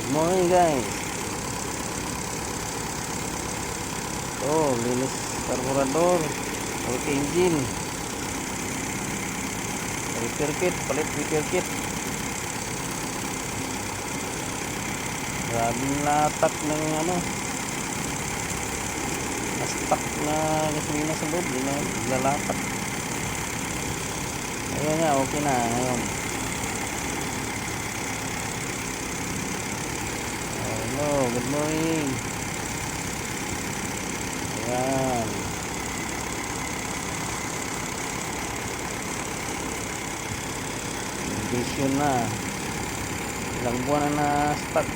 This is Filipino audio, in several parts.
Morning guys. Linis karburador, oil engine, repair kit, palit repair kit. Grabing latak ng na-stuck na gasolina sa loob, lalatak. Ayun nga, okay na ngayon. Hello, good morning. Ayan. Condition na. Ilang buwan na na-stuck.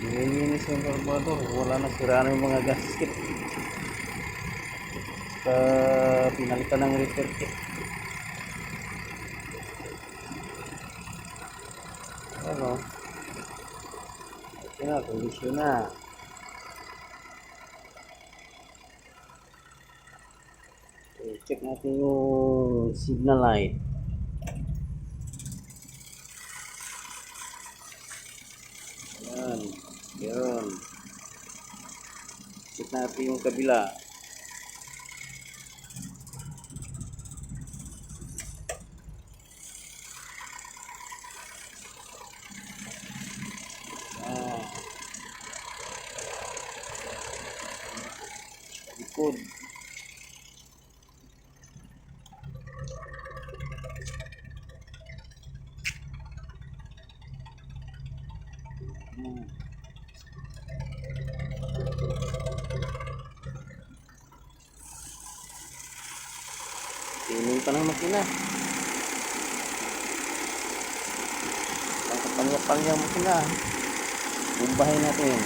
Nilinis yung carburetor, wala na, sira na yung mga gasket. Pinalitan ng repair kit. Ano? Okay na, kondisyon na. Okay, check natin yung signal light. Ayan, yun. Check natin yung kabila. Likod. Tingin pa ng makina. Ang kapal-kapal yung makina. Bumbahin natin.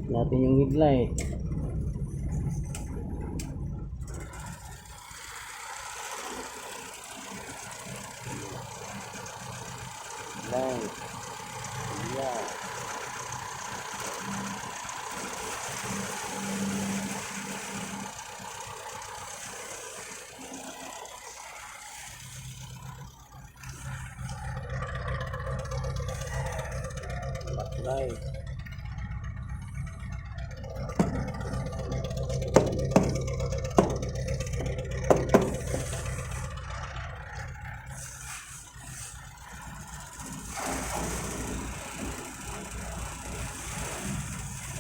Natin yung headlight. Light. Yeah. Backlight.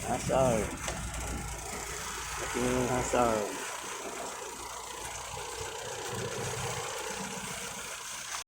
Hazard. Ito yung hazard.